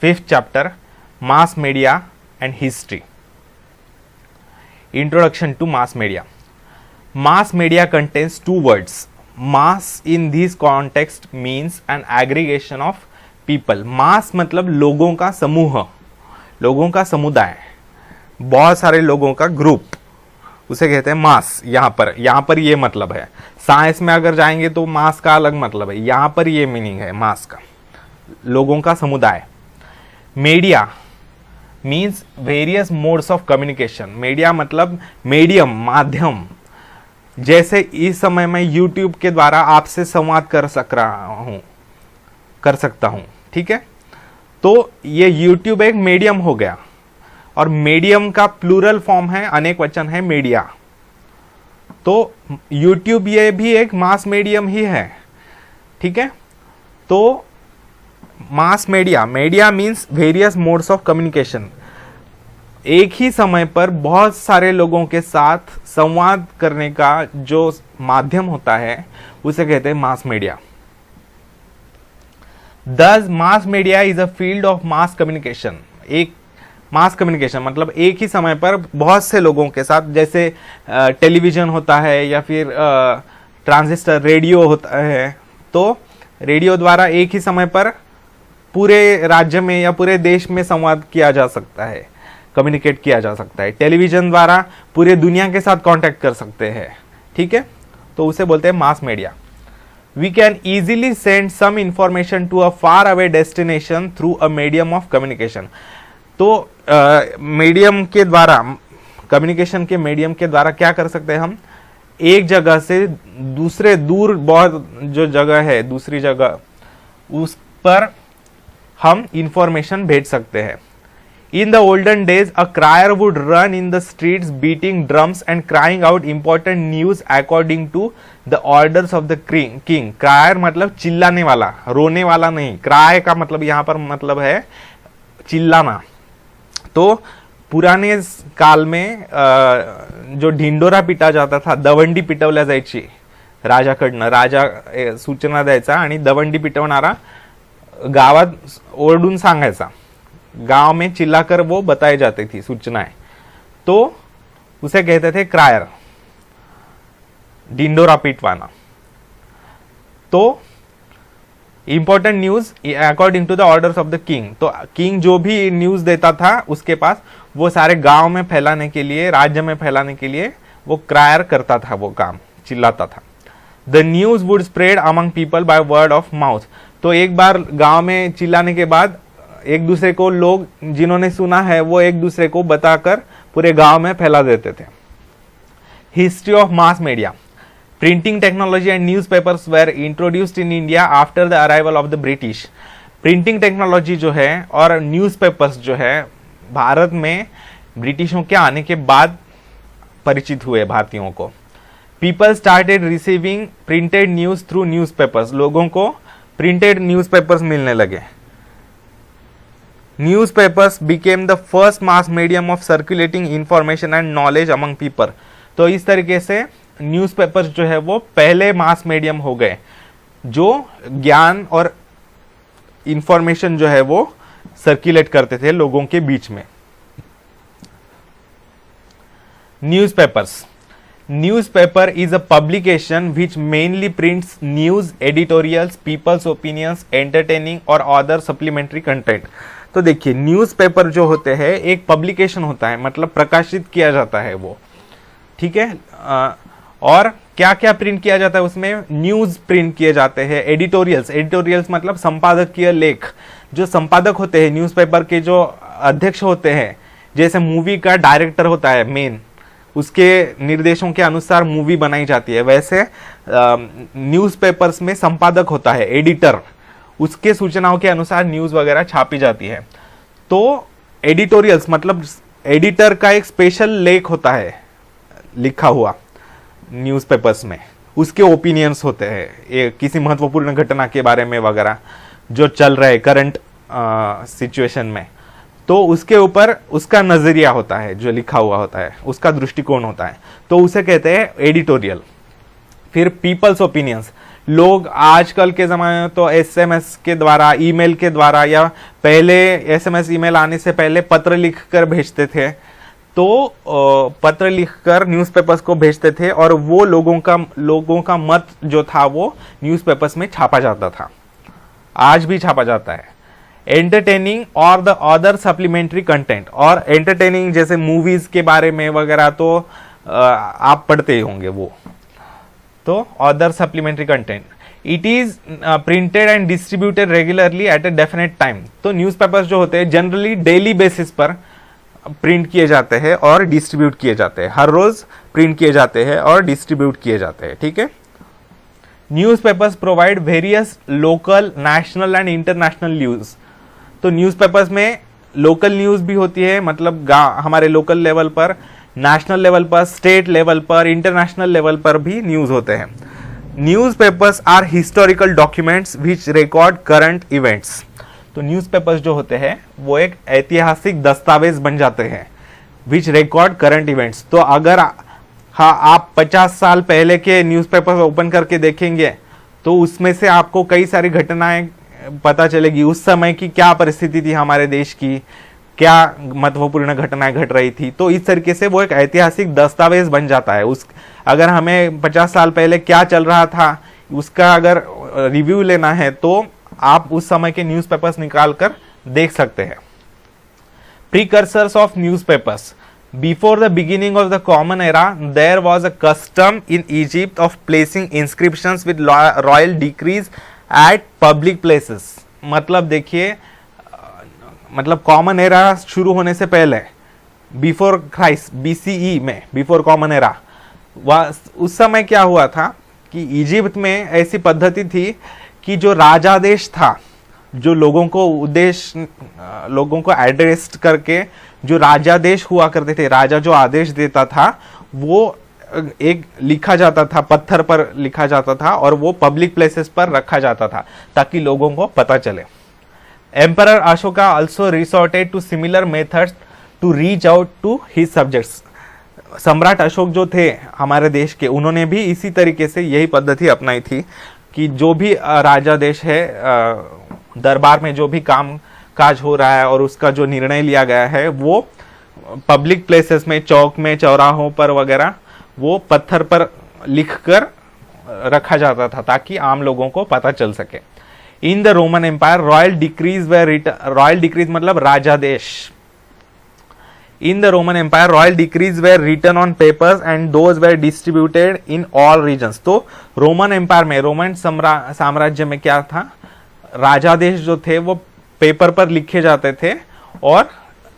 Fifth chapter, Mass Media and History. Introduction to mass media. Mass media contains two words. Mass in this context means an aggregation of people. Mass मतलब लोगों का समूह, लोगों का समुदाय, बहुत सारे लोगों का ग्रुप, उसे कहते हैं मास। यहाँ पर ये मतलब है। साइंस में अगर जाएंगे तो मास का अलग मतलब है, यहाँ पर ये मीनिंग है मास का, लोगों का समुदाय। Media means various modes of communication. Media मतलब मीडियम, माध्यम। जैसे इस समय मैं YouTube के द्वारा आपसे संवाद कर सकता हूं, ठीक है। तो ये YouTube एक मीडियम हो गया, और मीडियम का प्लूरल फॉर्म है, अनेक वचन है मीडिया। तो YouTube ये भी एक मास मीडियम ही है, ठीक है। तो mass media, media means various modes of communication. एक ही समय पर बहुत सारे लोगों के साथ संवाद करने का जो माध्यम होता है उसे कहते हैं mass media. Thus mass media is a field of mass communication. एक मास कम्युनिकेशन मतलब एक ही समय पर बहुत से लोगों के साथ, जैसे टेलीविजन होता है या फिर ट्रांजिस्टर रेडियो होता है। तो रेडियो द्वारा एक ही समय पर पूरे राज्य में या पूरे देश में संवाद किया जा सकता है, कम्युनिकेट किया जा सकता है। टेलीविजन द्वारा पूरे दुनिया के साथ कांटेक्ट कर सकते हैं, ठीक है। तो उसे बोलते हैं mass media. We can easily send some information to a far away destination through a medium of communication. तो मीडियम के द्वारा, कम्युनिकेशन के मीडियम के द्वारा क्या कर सकते हैं हम, एक जगह से दूसरे, दूर बहुत जो जगह है, दूसरी जगह, उस पर हम इंफॉर्मेशन भेज सकते हैं। In the olden days, a crier would run in the streets beating drums and crying out important news according to the orders of the king. Crier मतलब चिल्लाने वाला, रोने वाला नहीं। क्राय का मतलब यहाँ पर मतलब है चिल्लाना। तो पुराने काल में जो ढिंडोरा पिटा जाता था, दवंडी पिटवल्या जायची राजाकडनं, राजा सूचना द्यायचा आणि दवंडी पिटवणारा गावात ओरडून सांगायचा, गांव में चिल्लाकर वो बताई जाती थी सूचनाएं, तो उसे कहते थे क्रायर, डिंडोरा पिटवाना। तो important news according to the orders of the king. तो किंग जो भी न्यूज देता था उसके पास, वो सारे गांव में फैलाने के लिए, राज्य में फैलाने के लिए वो क्रायर करता था, वो काम चिल्लाता था। The news would spread among people by word of mouth. तो एक बार गांव में चिल्लाने के बाद एक दूसरे को, लोग जिन्होंने सुना है वो एक दूसरे को बताकर पूरे गांव में फैला देते थे। History of mass media. Printing technology and newspapers were introduced in India after the arrival of the British. Printing technology जो है और न्यूज़पेपर्स जो है भारत में ब्रिटिशों के आने के बाद परिचित हुए भारतीयों को। People started receiving printed news through newspapers. लोगों को प्रिंटेड न्यूज़पेपर्स मिलने लगे। Newspapers became the first mass medium of circulating information and knowledge among people। तो इस तरीके से न्यूज़पेपर्स जो है वो पहले मास मीडियम हो गए जो ज्ञान और इंफॉर्मेशन जो है वो सर्कुलेट करते थे लोगों के बीच में। Newspapers. Newspaper is a publication which mainly prints news, editorials, people's opinions, entertaining और other supplementary content। तो देखिए न्यूज़पेपर जो होते हैं एक पब्लिकेशन होता है, मतलब प्रकाशित किया जाता है वो, ठीक है। और क्या क्या प्रिंट किया जाता है उसमें, न्यूज़ प्रिंट किए जाते हैं। एडिटोरियल्स, एडिटोरियल्स मतलब संपादकीय लेख। जो संपादक होते हैं न्यूज़पेपर के, जो अध्यक्ष होते हैं, जैसे मूवी का डायरेक्टर होता है मेन, उसके निर्देशों के अनुसार मूवी बनाई जाती है, वैसे न्यूज़पेपर्स में संपादक होता है, एडिटर, उसके सूचनाओं के अनुसार न्यूज़ वगैरह छापी जाती है। तो एडिटोरियल्स मतलब एडिटर का एक स्पेशल लेख होता है लिखा हुआ न्यूज़पेपर्स में, उसके ओपिनियंस होते हैं किसी महत्वपूर्ण घटना के बारे में वगैरह जो चल रहा है करंट सिचुएशन में, तो उसके ऊपर उसका नजरिया होता है, जो लिखा हुआ होता है उसका दृष्टिकोण होता है, तो उसे कहते हैं एडिटोरियल। फिर पीपल्स ओपिनियंस। लोग आजकल के ज़माने में तो एसएमएस के द्वारा, ईमेल के द्वारा, या पहले एसएमएस ईमेल आने से पहले पत्र लिखकर भेजते थे। तो पत्र लिखकर न्यूज़पेपर्स को भेजते थे और वो लोगों का मत जो था वो न्यूज़पेपर्स में छापा जाता था, आज भी छापा जाता है। एंटरटेनिंग और द अदर सप्लीमेंट्री कंटेंट, और एंटरटेनिंग जैसे मूवीज के बारे में वगैरह तो आप पढ़ते ही होंगे वो, तो other supplementary content. It is printed and distributed regularly at a definite time. तो न्यूज़पेपर्स जो होते हैं जनरली डेली बेसिस पर प्रिंट किए जाते हैं और डिस्ट्रीब्यूट किए जाते हैं, हर रोज प्रिंट किए जाते हैं और डिस्ट्रीब्यूट किए जाते हैं, ठीक है। Newspapers provide various local, national and international news. तो न्यूज़पेपर्स में लोकल न्यूज भी होती है, मतलब हमारे लोकल लेवल पर, नेशनल लेवल पर, स्टेट लेवल पर, इंटरनेशनल लेवल पर भी न्यूज होते हैं। Newspapers are historical documents which record current events. तो न्यूज़पेपर्स जो होते हैं वो एक ऐतिहासिक दस्तावेज बन जाते हैं, विच रिकॉर्ड करंट इवेंट्स। तो अगर आप 50 साल पहले के न्यूज़पेपर ओपन करके देखेंगे तो उसमें से आपको कई सारी घटनाएं पता चलेगी, उस समय की क्या परिस्थिति थी हमारे देश की, क्या महत्वपूर्ण घटनाएं घट रही थी। तो इस तरीके से वो एक ऐतिहासिक दस्तावेज बन जाता है। अगर हमें 50 साल पहले क्या चल रहा था उसका अगर रिव्यू लेना है तो आप उस समय के न्यूज़पेपर्स निकाल कर देख सकते हैं। Precursors of newspapers. Before the beginning of the Common Era, there was a custom in Egypt of placing inscriptions with royal decrees at public places। मतलब देखिए, मतलब कॉमन एरा शुरू होने से पहले, बिफोर क्राइस्ट, BCE में, बिफोर कॉमन एरा, उस समय क्या हुआ था कि इजिप्ट में ऐसी पद्धति थी कि जो राजादेश था, जो लोगों को एड्रेस करके जो राजादेश हुआ करते थे, राजा जो आदेश देता था वो एक लिखा जाता था, पत्थर पर लिखा जाता था और वो पब्लिक प्लेसेस पर रखा जाता था ताकि लोगों को पता चले। Emperor Ashoka also resorted to similar methods to reach out to his subjects. सम्राट अशोक जो थे हमारे देश के, उन्होंने भी इसी तरीके से यही पद्धति अपनाई थी कि जो भी राजादेश है, दरबार में जो भी काम काज हो रहा है और उसका जो निर्णय लिया गया है वो पब्लिक प्लेसेस में, चौक में, चौराहों पर वगैरह वो पत्थर पर लिखकर रखा जाता था ताकि आम लोगों को पता चल सके। In the Roman empire royal decrees were written, royal decrees मतलब राजादेश। In the Roman empire royal decrees were written on papers and those were distributed in all regions. तो रोमन एम्पायर में, रोमन साम्राज्य में क्या था, राजादेश जो थे वो पेपर पर लिखे जाते थे और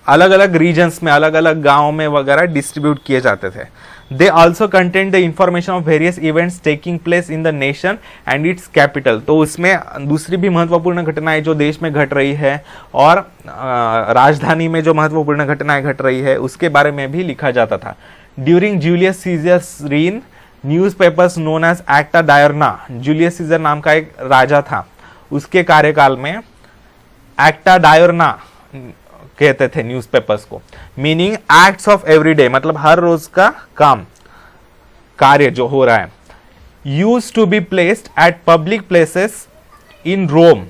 अलग अलग रीजन्स में, अलग अलग गांवों में वगैरह डिस्ट्रीब्यूट किए जाते थे। They also contain the information of various events taking place in the nation and it's capital. तो उसमें दूसरी भी महत्वपूर्ण घटनाएं जो देश में घट रही है और राजधानी में जो महत्वपूर्ण घटनाएं घट रही है उसके बारे में भी लिखा जाता था। During Julius Caesar's reign, newspapers known as Acta Diurna, Julius Caesar नाम का एक राजा था, उसके कार्यकाल में एक्टा डायरना कहते थे न्यूज़पेपर्स को, मीनिंग एक्ट्स ऑफ एवरीडे, मतलब हर रोज का काम, कार्य जो हो रहा है। Used to be placed at public places in Rome.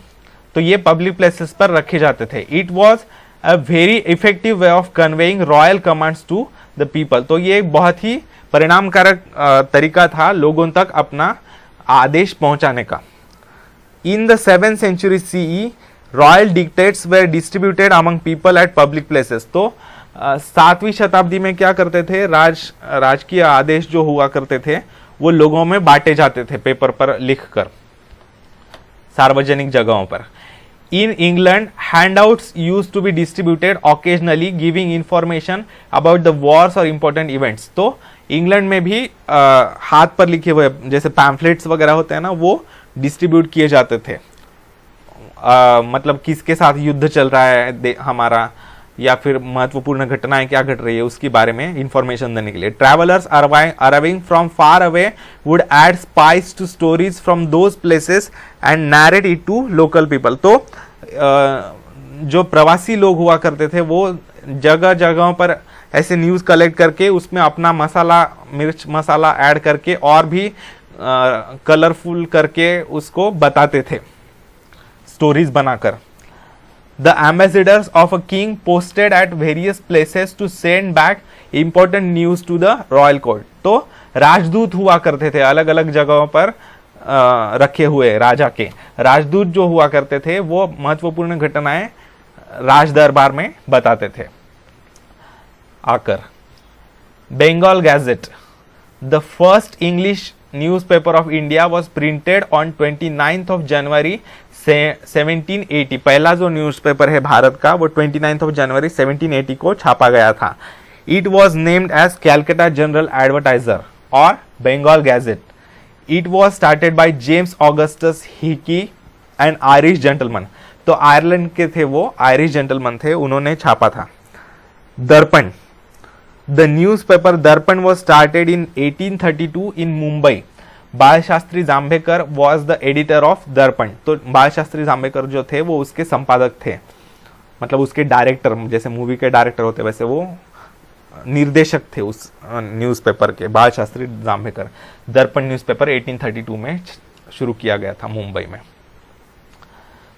तो ये पब्लिक प्लेसेस पर रखे जाते थे। It was a very effective way of conveying royal commands to the people. तो ये एक बहुत ही परिणामकारक तरीका था लोगों तक अपना आदेश पहुंचाने का। In the 7th century CE royal dictates were distributed among people at public places. तो 7वीं शताब्दी में क्या करते थे, राजकीय आदेश जो हुआ करते थे वो लोगों में बांटे जाते थे पेपर पर लिखकर, सार्वजनिक जगहों पर। In England handouts used to be distributed occasionally giving information about the wars और इंपॉर्टेंट इवेंट्स। तो इंग्लैंड में भी हाथ पर लिखे हुए जैसे पैम्फलेट्स वगैरह होते हैं ना, वो डिस्ट्रीब्यूट किए जाते थे। मतलब किसके साथ युद्ध चल रहा है हमारा, या फिर महत्वपूर्ण घटनाएं क्या घट रही है उसके बारे में इंफॉर्मेशन देने के लिए। Travellers arriving from far away would add spice to stories from those places and narrate it to local people. तो जो प्रवासी लोग हुआ करते थे वो जगह जगहों पर ऐसे न्यूज कलेक्ट करके उसमें अपना मसाला, मिर्च मसाला ऐड करके और भी कलरफुल करके उसको बताते थे, स्टोरीज बनाकर। The ambassadors of a king posted at various places to send back important news to the royal court. तो राजदूत हुआ करते थे, अलग अलग जगहों पर रखे हुए राजा के राजदूत जो हुआ करते थे वो महत्वपूर्ण घटनाएं राज दरबार में बताते थे आकर। Bengal gazette, the first English newspaper of India was printed on 29th of January 1780। पहला जो न्यूज़पेपर है भारत का वो 29th of January 1780 को छापा गया था। It was named as Calcutta General Advertiser और Bengal Gazette. It was started by James Augustus Hicky and Irish gentleman. तो आयरलैंड के थे वो, आयरिश जेंटलमैन थे, उन्होंने छापा था। दर्पण, द न्यूज़पेपर दर्पण वॉज स्टार्टेड इन 1832 इन मुंबई। बाल Shastri Jambhekar was the editor of दर्पण। तो बाल शास्त्री जांभेकर जो थे वो उसके संपादक थे, मतलब उसके डायरेक्टर, जैसे मूवी के डायरेक्टर होते वैसे वो निर्देशक थे उस न्यूज़पेपर के, बाल शास्त्री जांभेकर। दर्पण न्यूज़पेपर 1832 में शुरू किया गया था मुंबई में।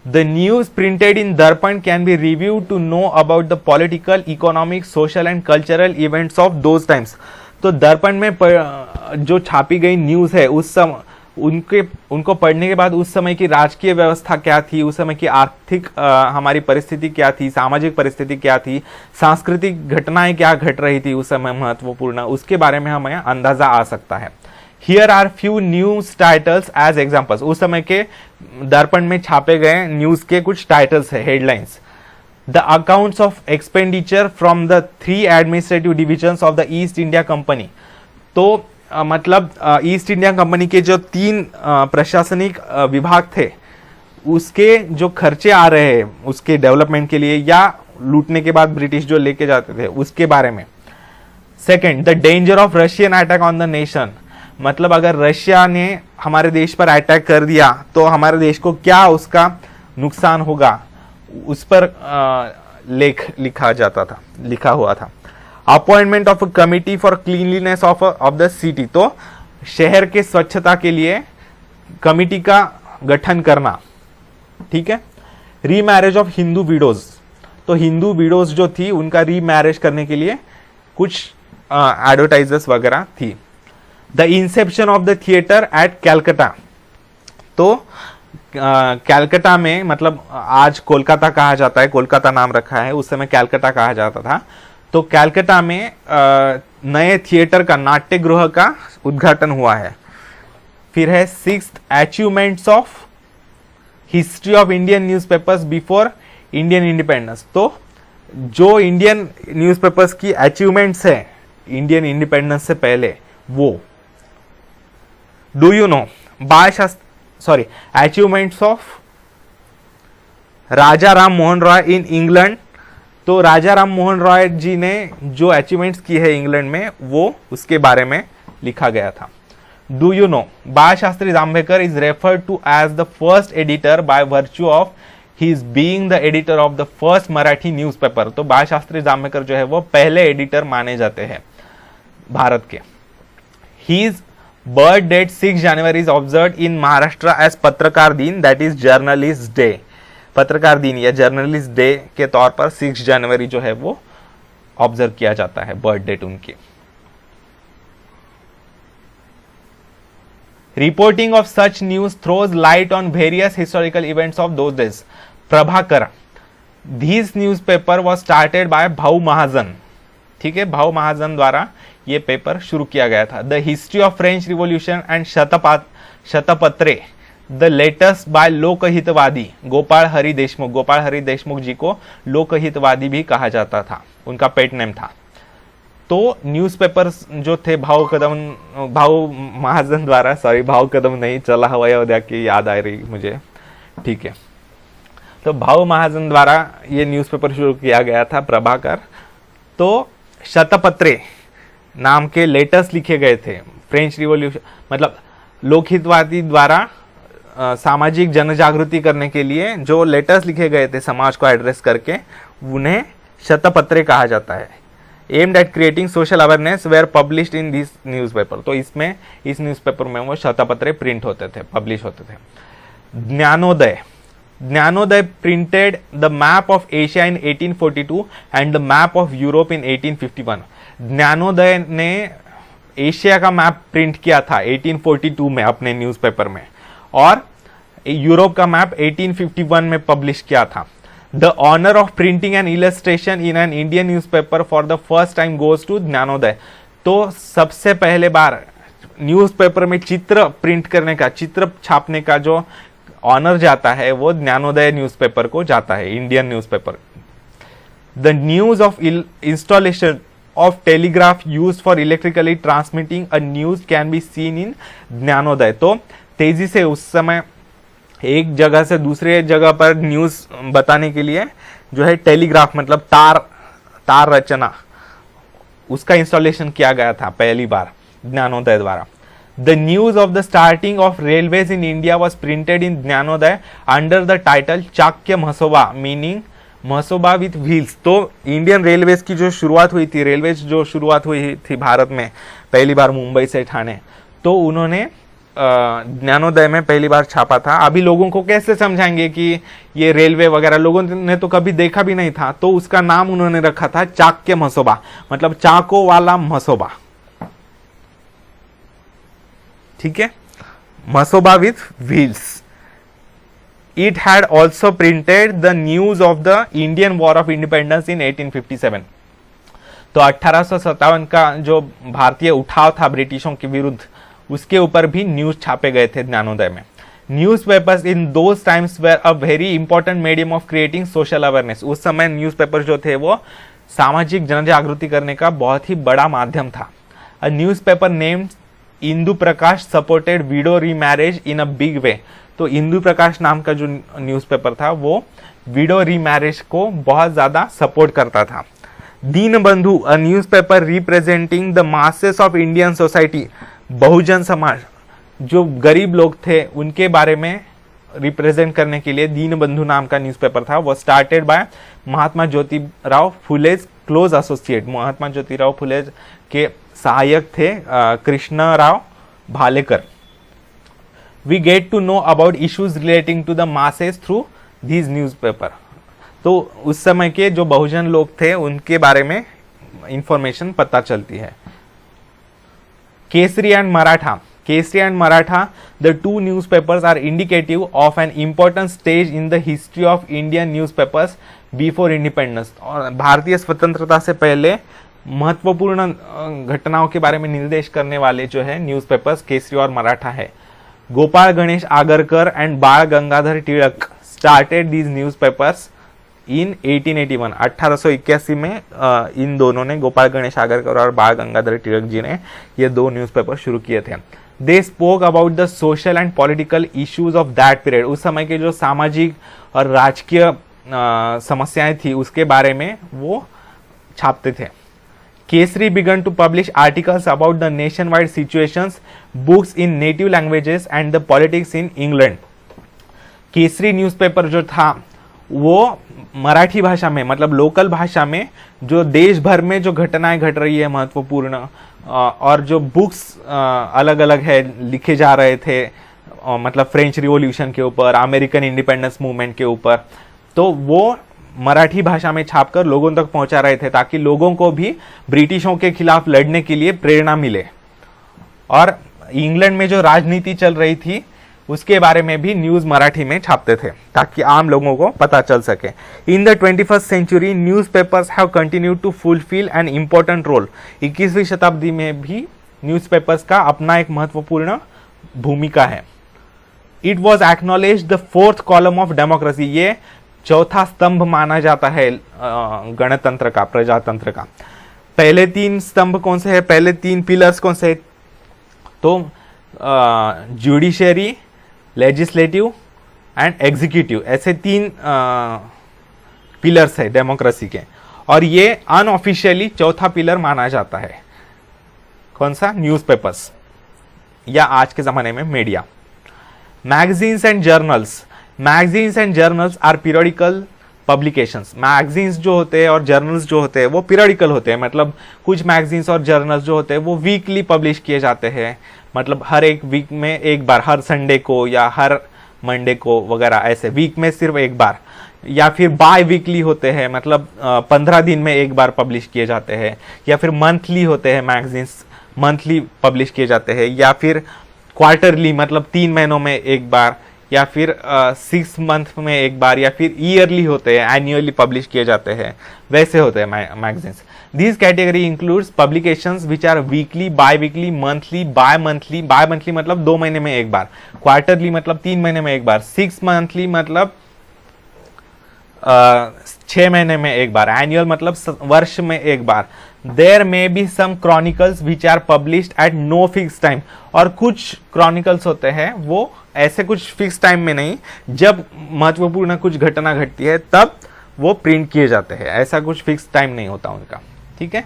The news printed in Darpan can be reviewed to know about the political, economic, social and cultural events of those times। तो दर्पण में जो छापी गई न्यूज़ है उस समय उनको पढ़ने के बाद उस समय की राजकीय व्यवस्था क्या थी, उस समय की आर्थिक हमारी परिस्थिति क्या थी, सामाजिक परिस्थिति क्या थी, सांस्कृतिक घटनाएं क्या घट रही थी उस समय महत्वपूर्ण, उसके बारे में हमें अंदाजा आ सकता है। Here are few news titles as examples। उस समय के दर्पण में छापे गए न्यूज के कुछ टाइटल्स है, headlines. The accounts of expenditure from the 3 administrative divisions of the east India company. तो मतलब ईस्ट इंडिया कंपनी के जो 3 प्रशासनिक विभाग थे उसके जो खर्चे आ रहे हैं उसके डेवलपमेंट के लिए या लूटने के बाद ब्रिटिश जो लेके जाते थे उसके बारे में। Second, the danger of Russian attack on the nation. मतलब अगर रशिया ने हमारे देश पर अटैक कर दिया तो हमारे देश को क्या उसका नुकसान होगा, उस पर लिखा हुआ था। Appointment of a committee for cleanliness of the city. तो शहर के स्वच्छता के लिए कमिटी का गठन करना, ठीक है। Remarriage of Hindu widows. तो हिंदू विडोज जो थी उनका रीमैरिज करने के लिए कुछ एडवर्टाइजर्स वगैरह थी। The inception of the theatre at Calcutta. तो कैलकाटा में, मतलब आज कोलकाता कहा जाता है, कोलकाता नाम रखा है, उस समय कैलकाटा कहा जाता था। तो कैलकाटा में नए थिएटर का, नाट्य गृह का उद्घाटन हुआ है। फिर है 6th, achievements of history of Indian newspapers before Indian independence. तो जो इंडियन न्यूज़पेपर्स की अचीवमेंट्स है इंडियन इंडिपेंडेंस से पहले वो। Do you no achievements of Raja Ram Mohan Roy in England. तो राजा राम मोहन रॉय जी ने जो अचीवमेंट्स की है इंग्लैंड में वो उसके बारे में लिखा गया था। Do you know Bal Shastri Jambhekar is referred to as the first editor by virtue of his being the editor of the first Marathi newspaper. तो बाल शास्त्री जांभेकर जो है वो पहले एडिटर माने जाते हैं भारत के। His birth date 6 January is observed in Maharashtra as पत्रकार दिन, that is journalist day। पत्रकार दिन या जर्नलिस्ट डे के तौर पर 6 जनवरी जो है वो ऑब्जर्व किया जाता है, बर्थ डेट उनकी। Reporting of such news throws light on various historical events of those days. Prabhakar, this newspaper was started by Bhau Mahajan. ठीक है, भाऊ महाजन द्वारा ये पेपर शुरू किया गया था। The history of French revolution and Shatapatre the latest by Lokhitwadi Gopal Hari Deshmukh. Gopal Hari Deshmukh ji को लोकहितवादी भी कहा जाता था, उनका पेट नेम था। तो न्यूज़पेपर्स जो थे भाऊ महाजन द्वारा, सॉरी भाऊ कदम नहीं, चला हवा अयोध्या की याद आ रही मुझे, ठीक है। तो भाऊ महाजन द्वारा ये न्यूज़पेपर शुरू किया गया था, प्रभाकर। तो शतपत्रे नाम के लेटर्स लिखे गए थे। फ्रेंच रिवॉल्यूशन मतलब लोकहितवादी द्वारा सामाजिक जनजागृति करने के लिए जो लेटर्स लिखे गए थे समाज को एड्रेस करके, उन्हें शतपत्रे कहा जाता है। Aimed at creating social awareness were published in this newspaper. तो इसमें इस न्यूज़पेपर में वो शतपत्रे प्रिंट होते थे, पब्लिश होते थे। Gyanodaya, Gyanodaya printed the map of Asia in 1842 and the map of Europe in 1851। Gyanodaya ने एशिया का मैप प्रिंट किया था 1842 में अपने न्यूज़पेपर में, और यूरोप का मैप 1851 में पब्लिश किया था। The honour of printing an illustration in an Indian newspaper for the first time goes to Gyanodaya. तो सबसे पहले बार न्यूज़पेपर में चित्र प्रिंट करने का, चित्र छापने का जो ऑनर जाता है वो ज्ञानोदय न्यूज़पेपर को जाता है, Indian newspaper. The news of installation of telegraph used for electrically transmitting a news can be seen in Gyanodaya. तो तेजी से उस समय एक जगह से दूसरे जगह पर न्यूज बताने के लिए जो है टेलीग्राफ मतलब तार रचना, उसका इंस्टॉलेशन किया गया था पहली बार ज्ञानोदय द्वारा। The news of the starting of railways in India was printed in Dnyanodaya under the title Chakya Masoba, meaning Masoba with wheels. तो इंडियन रेलवेज की जो शुरुआत हुई थी, रेलवेज जो शुरुआत हुई थी भारत में पहली बार मुंबई से ठाणे, तो उन्होंने ज्ञानोदय में पहली बार छापा था। अभी लोगों को कैसे समझाएंगे कि ये रेलवे वगैरह, लोगों ने तो कभी देखा भी नहीं था, तो उसका नाम उन्होंने रखा था चाक्य मसोबा, मतलब चाकों वाला मसोबा। ठीक है, Masoba with wheels. It had also printed the news of the Indian War of Independence in 1857। तो 1857 का जो भारतीय उठाव था ब्रिटिशों के विरुद्ध, उसके ऊपर भी न्यूज छापे गए थे ज्ञानोदय में। Newspapers in those times were a very important medium of creating social awareness. उस समय न्यूज़पेपर जो थे वो सामाजिक जन जागृति करने का बहुत ही बड़ा माध्यम था। A newspaper named Indu Prakash supported window remarriage in a big way. तो इंदु प्रकाश नाम का जो न्यूज़पेपर था वो विडो रीमैरिज को बहुत ज्यादा सपोर्ट करता था। Dinbandhu, a newspaper representing the masses of Indian society, Bahujan Samaj, जो गरीब लोग थे उनके बारे में रिप्रेजेंट करने के लिए दीनबंधु नाम का न्यूज़पेपर था। वो started by Mahatma Jyotirao Phule close associate. Mahatma Jyotirao Phule के सहायक थे Krishnarao Bhalekar. We get to know about issues relating to the masses through these newspaper। तो उस समय के जो बहुजन लोग थे उनके बारे में इंफॉर्मेशन पता चलती है। Kesari and Maratha, Kesari and Maratha, the two newspapers are indicative of an important stage in the history of Indian newspapers before independence. और भारतीय स्वतंत्रता से पहले महत्वपूर्ण घटनाओं के बारे में निर्देश करने वाले जो है न्यूज़पेपर्स केसरी और मराठा है। गोपाल गणेश आगरकर एंड बाल Gangadhar Tilak started these newspapers इन 1881। 1881 में इन दोनों ने, गोपाल गणेश आगरकर और बाल गंगाधर तिलक जी ने, ये दो न्यूज़पेपर शुरू किए थे। They spoke about the social and political issues of that period. उस समय के जो सामाजिक और राजकीय समस्याएं थी उसके बारे में वो छापते थे। Kesari began to publish articles about the nationwide situations, books in native languages and the politics in England। Kesari newspaper जो था वो मराठी भाषा में, मतलब लोकल भाषा में, जो देश भर में जो घटनाएं घट रही है महत्वपूर्ण, और जो बुक्स अलग अलग है लिखे जा रहे थे, मतलब फ्रेंच रिवॉल्यूशन के ऊपर, अमेरिकन इंडिपेंडेंस मूवमेंट के ऊपर, तो वो मराठी भाषा में छापकर लोगों तक पहुंचा रहे थे ताकि लोगों को भी ब्रिटिशों के खिलाफ लड़ने के लिए प्रेरणा मिले। और इंग्लैंड में जो राजनीति चल रही थी उसके बारे में भी न्यूज मराठी में छापते थे ताकि आम लोगों को पता चल सके। In the 21st century newspapers have continued to fulfil an important role. 21वीं शताब्दी में भी न्यूज़पेपर्स का अपना एक महत्वपूर्ण भूमिका है। It was acknowledge the fourth column of democracy. ये चौथा स्तंभ माना जाता है गणतंत्र का, प्रजातंत्र का। पहले तीन स्तंभ कौन से हैं? पहले तीन पिलर्स कौन से? तो जुडिशरी, लेजिस्लेटिव एंड एग्जीक्यूटिव, ऐसे तीन पिलर्स है डेमोक्रेसी के। और ये अनऑफिशियली चौथा पिलर माना जाता है। कौन सा? न्यूज़पेपर्स, या आज के जमाने में media. Magazines and journals. Magazines and journals are periodical publications. Magazines जो होते हैं और जर्नल्स जो होते हैं वो पीरियडिकल होते हैं, मतलब कुछ मैगजीन्स और जर्नल्स जो होते हैं वो वीकली पब्लिश किए जाते हैं, मतलब हर एक वीक में एक बार, हर संडे को या हर मंडे को वगैरह, ऐसे वीक में सिर्फ एक बार। या फिर बाय वीकली होते हैं, मतलब 15 दिन में एक बार पब्लिश किए जाते हैं। या फिर मंथली होते हैं मैगजीन्स, मंथली पब्लिश किए जाते हैं। या फिर क्वार्टरली, मतलब 3 महीनों में एक बार। या फिर 6 मंथ में एक बार। या फिर ईयरली होते हैं, एनुअली पब्लिश किए जाते हैं, वैसे होते हैं magazines. This category includes publications which are weekly, biweekly, monthly, bimonthly. Bimonthly मतलब 2 महीने में एक बार, क्वार्टरली मतलब 3 महीने में एक बार, 6 मंथली मतलब 6 महीने में एक बार, एनुअल मतलब वर्ष में एक बार। There may be some chronicles which are published at no fix time. और कुछ क्रॉनिकल्स होते हैं वो ऐसे कुछ फिक्स टाइम में नहीं, जब महत्वपूर्ण कुछ घटना घटती है तब वो प्रिंट किए जाते हैं, ऐसा कुछ फिक्स टाइम नहीं होता उनका। ठीक है।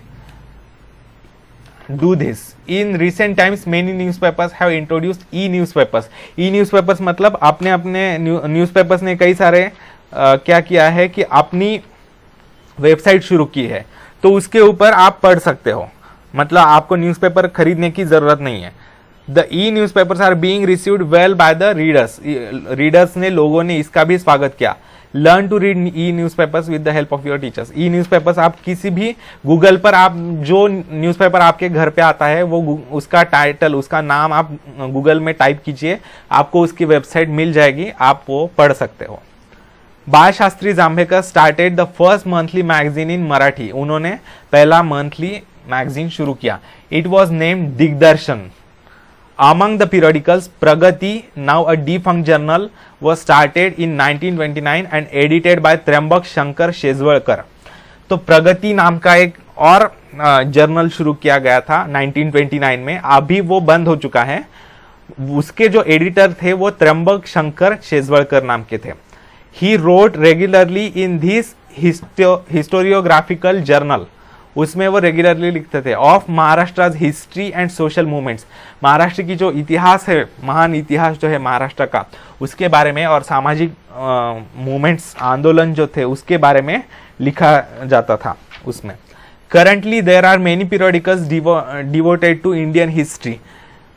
Do this. In recent times, many newspapers have introduced e-newspapers. E-newspapers मतलब अपने न्यूज़पेपर्स ने कई सारे क्या किया है कि अपनी वेबसाइट शुरू की है, तो उसके ऊपर आप पढ़ सकते हो, मतलब आपको न्यूज़पेपर खरीदने की जरूरत नहीं है। The e newspapers are being received well by the readers. Readers ने, लोगों ने इसका भी स्वागत किया। Learn to read e newspapers with the help of your teachers. E newspapers आप किसी भी गूगल पर, आप जो न्यूज़पेपर आपके घर पे आता है वो उसका टाइटल, उसका नाम आप गूगल में टाइप कीजिए, आपको उसकी वेबसाइट मिल जाएगी, आप वो पढ़ सकते हो। बाळ Shastri Jambhekar started the first monthly magazine in Marathi. उन्होंने पहला मंथली मैगजीन शुरू किया। इट वॉज नेम्ड दिग्दर्शन। Among the periodicals, Pragati, now a defunct journal, was started in 1929 and edited by Trimbak Shankar Shejwalkar. तो प्रगति नाम का एक और जर्नल शुरू किया गया था 1929 में, अभी वो बंद हो चुका है। उसके जो एडिटर थे वो त्र्यंबक शंकर शेजवलकर नाम के थे। He wrote regularly in this historiographical journal। उसमें वो रेगुलरली लिखते थे। Of Maharashtra history and social movements. Maharashtra की जो इतिहास है, महान इतिहास जो है महाराष्ट्र का, उसके बारे में और सामाजिक मूवमेंट्स, आंदोलन जो थे उसके बारे में लिखा जाता था उसमें। Currently there are many periodicals devoted to Indian history.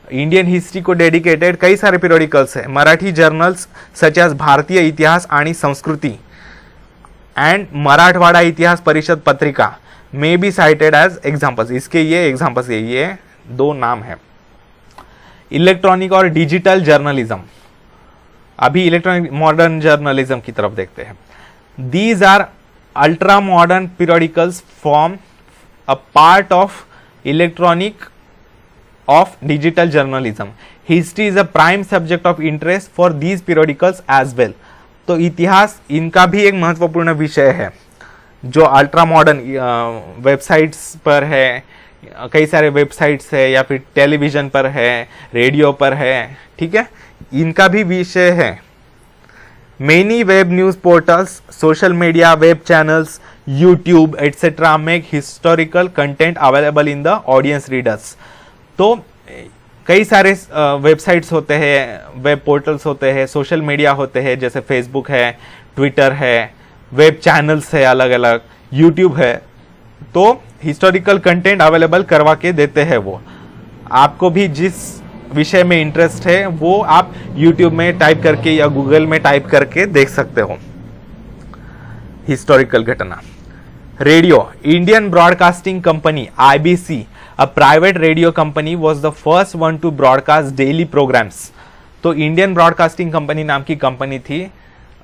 Indian history को डेडिकेटेड कई सारे पीरियडिकल्स है। मराठी जर्नल्स सच एज भारतीय इतिहास आणि संस्कृती and Marathwada Itihas Parishad Patrika may be cited as examples. इसके ये एग्जाम्पल्स, ये 2 नाम है। इलेक्ट्रॉनिक और डिजिटल जर्नलिज्म। अभी इलेक्ट्रॉनिक मॉडर्न जर्नलिज्म की तरफ देखते हैं। These are ultra modern periodicals form a part of electronic of digital journalism. History is a prime subject of interest for these periodicals as well. तो इतिहास इनका भी एक महत्वपूर्ण विषय है, जो अल्ट्रा मॉडर्न वेबसाइट्स पर है, कई सारे वेबसाइट्स है, या फिर टेलीविजन पर है, रेडियो पर है। ठीक है, इनका भी विषय है। Many web news portals, social media, web channels, YouTube etcetera make historical content available in the audience readers. तो कई सारे वेबसाइट्स होते हैं, वेब पोर्टल्स होते हैं, सोशल मीडिया होते हैं, जैसे फेसबुक है, ट्विटर है, वेब चैनल्स है, अलग अलग यूट्यूब है। तो हिस्टोरिकल कंटेंट अवेलेबल करवा के देते हैं वो। आपको भी जिस विषय में इंटरेस्ट है वो आप यूट्यूब में टाइप करके या गूगल में टाइप करके देख सकते हो हिस्टोरिकल घटना। Radio. Indian Broadcasting Company IBC, a private radio company, was the first one to broadcast daily programmes. तो इंडियन ब्रॉडकास्टिंग कंपनी नाम की कंपनी थी,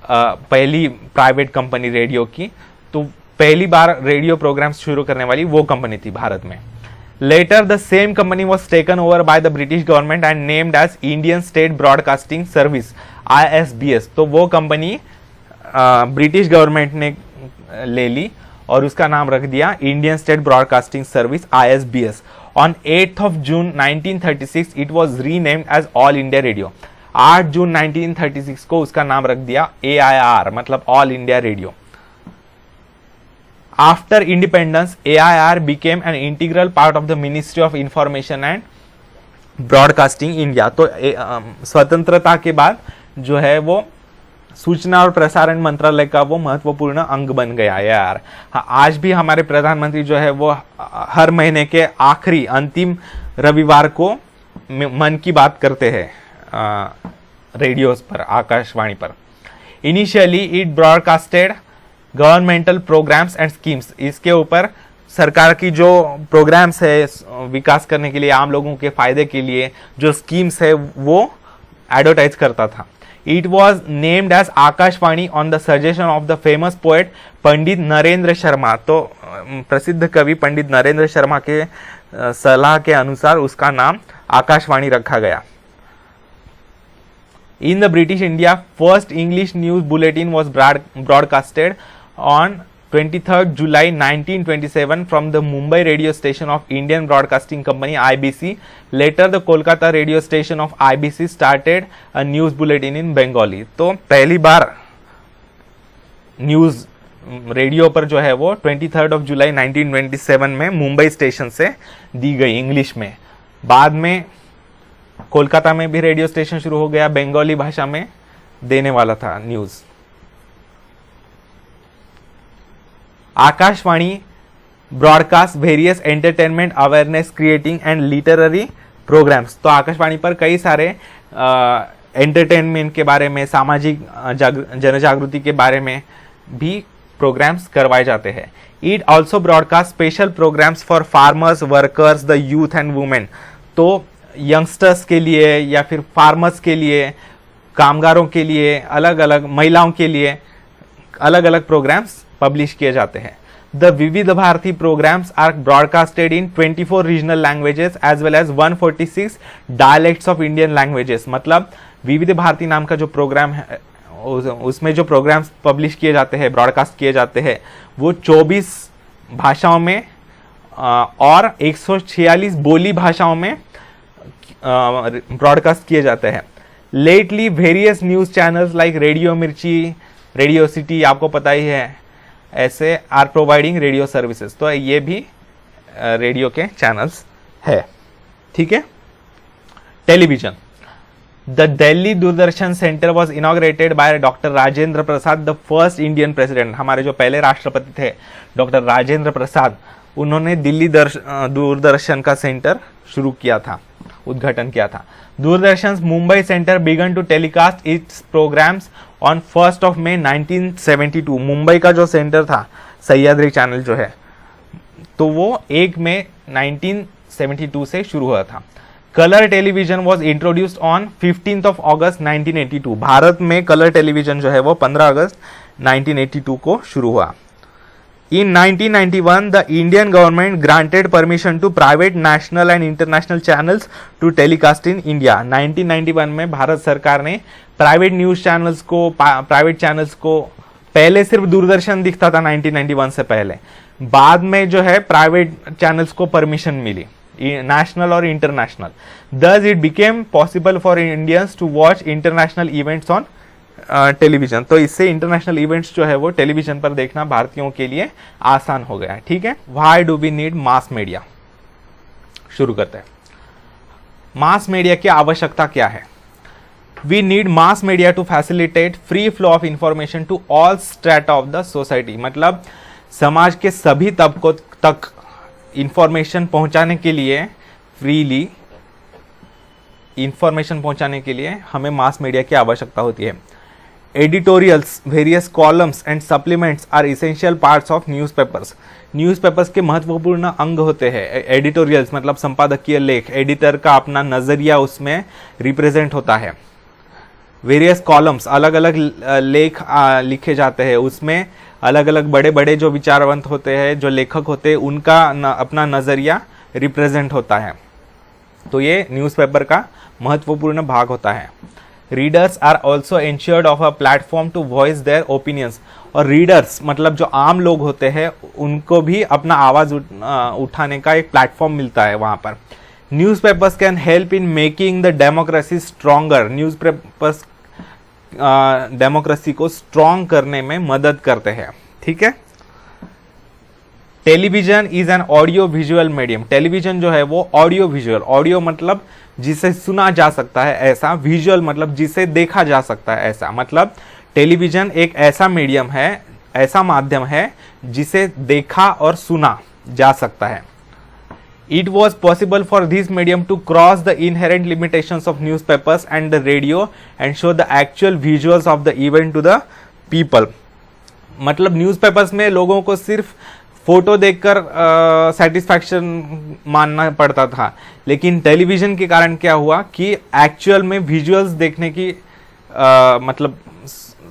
पहली प्राइवेट कंपनी रेडियो की। तो पहली बार रेडियो प्रोग्राम्स शुरू करने वाली वो कंपनी थी भारत में। Later the same company was taken over by the British government and named as Indian State Broadcasting Service ISBS। तो वो कंपनी ब्रिटिश गवर्नमेंट ने ले ली और उसका नाम रख दिया Indian State Broadcasting Service ISBS। On 8th of June 1936 it was renamed as All India Radio. 8 जून 1936 को उसका नाम रख दिया AIR, मतलब All India Radio. After independence AIR became an integral part of the ministry of information and broadcasting India. तो स्वतंत्रता के बाद जो है वो सूचना और प्रसारण मंत्रालय का वो महत्वपूर्ण अंग बन गया है यार। हाँ, आज भी हमारे प्रधानमंत्री जो है वो हर महीने के आखिरी अंतिम रविवार को मन की बात करते हैं रेडियोस पर, आकाशवाणी पर। Initially it broadcasted governmental programmes and schemes, इसके ऊपर सरकार की जो प्रोग्राम्स है विकास करने के लिए, आम लोगों के फायदे के लिए जो स्कीम्स है वो एडवर्टाइज करता था। It was named as Akashvani on the suggestion of the famous poet Pandit Narendra Sharma. तो प्रसिद्ध कवि पंडित नरेंद्र शर्मा के सलाह के अनुसार उसका नाम आकाशवाणी रखा गया। In the British India, first English news bulletin was broadcasted on 23rd July 1927 from the Mumbai radio station of Indian Broadcasting Company (IBC). Later, the Kolkata radio station of IBC started a news bulletin in Bengali. तो पहली बार news radio पर जो है वो 23rd of July 1927 में Mumbai station से दी गई English में। बाद में कोलकाता में भी रेडियो स्टेशन शुरू हो गया, बंगाली भाषा में देने वाला था news. Akashvani broadcast various entertainment awareness creating and literary programmes. तो आकाशवाणी पर कई सारे एंटरटेनमेंट के बारे में, सामाजिक जनजागृति के बारे में भी प्रोग्राम्स करवाए जाते हैं। It also broadcast special programmes for farmers, workers, the youth and women. तो यंगस्टर्स के लिए या फिर फार्मर्स के लिए, कामगारों के लिए, अलग अलग महिलाओं के लिए अलग अलग प्रोग्राम्स पब्लिश किए जाते हैं। The Vividh Bharati programmes are broadcasted in 24 regional languages as well as 146 dialects of Indian languages. मतलब विविध भारती नाम का जो प्रोग्राम है उसमें जो प्रोग्राम्स पब्लिश किए जाते हैं, ब्रॉडकास्ट किए जाते हैं, वो 24 भाषाओं में और 146 बोली भाषाओं में ब्रॉडकास्ट किए जाते हैं। Lately various news channels like radio मिर्ची, रेडियो सिटी, आपको पता ही है, ऐसे आर प्रोवाइडिंग रेडियो सर्विसेज। तो ये भी रेडियो के चैनल्स है। ठीक है। Television, the Delhi Doordarshan centre was inaugurated by doctor Rajendra Prasad, the first Indian president. हमारे जो पहले राष्ट्रपति थे डॉक्टर राजेंद्र प्रसाद, उन्होंने दिल्ली दूरदर्शन का सेंटर शुरू किया था, उद्घाटन किया था। Doordarshan Mumbai centre began to telecast its programmes on 1 May 1972। Mumbai का जो सेंटर था, सह्याद्री चैनल जो है, तो वो 1 May 1972 से शुरू हुआ था। Colour television was introduced on 15 August 1982। Bharat में कलर टेलीविजन जो है वो 15 अगस्त 1982 को शुरू हुआ। In 1991, the Indian government granted permission to private national and international channels to telecast in India। 1991 में भारत सरकार ने प्राइवेट न्यूज चैनल्स को, प्राइवेट चैनल्स को, पहले सिर्फ दूरदर्शन दिखता था 1991 से पहले, बाद में जो है प्राइवेट चैनल्स को परमिशन मिली, नेशनल और international. Thus it became possible for Indians to watch international events on television. तो इससे इंटरनेशनल इवेंट्स जो है वो टेलीविजन पर देखना भारतीयों के लिए आसान हो गया है। ठीक है। Why do we need mass media? शुरू करते हैं। मास मीडिया की आवश्यकता क्या है? We need mass media to facilitate free flow of information to all strata of the society. मतलब समाज के सभी तबकों तक इंफॉर्मेशन पहुंचाने के लिए, फ्रीली इंफॉर्मेशन पहुंचाने के लिए हमें मास मीडिया की आवश्यकता होती है। Editorials, various columns and supplements are essential parts of newspapers. Newspapers के महत्वपूर्ण अंग होते हैं। एडिटोरियल्स मतलब संपादकीय लेख, एडिटर का अपना नजरिया उसमें रिप्रेजेंट होता है। वेरियस कॉलम्स, अलग अलग लेख लिखे जाते हैं, उसमें अलग अलग बड़े बड़े जो विचारवंत होते हैं, जो लेखक होते हैं, उनका अपना नजरिया रिप्रेजेंट होता है। तो ये न्यूज़पेपर का महत्वपूर्ण भाग होता है। Readers are also ensured of a platform to voice their opinions. और रीडर्स मतलब जो आम लोग होते हैं, उनको भी अपना आवाज उठाने का एक प्लेटफॉर्म मिलता है वहां पर। Newspapers can help in making the democracy stronger. Newspapers democracy को स्ट्रॉन्ग करने में मदद करते हैं। ठीक है। Television is an audio visual medium. Television जो है वो ऑडियो विजुअल, ऑडियो मतलब जिसे सुना जा सकता है ऐसा, विजुअल मतलब जिसे देखा जा सकता है ऐसा। मतलब टेलीविजन एक ऐसा मीडियम है, ऐसा माध्यम है जिसे देखा और सुना जा सकता है। It was possible for this medium to cross the inherent limitations of newspapers and the radio and show the actual visuals of the event to the people। मतलब न्यूज़पेपर्स में लोगों को सिर्फ फोटो देखकर सेटिस्फैक्शन मानना पड़ता था, लेकिन टेलीविजन के कारण क्या हुआ कि एक्चुअल में विजुअल्स देखने की मतलब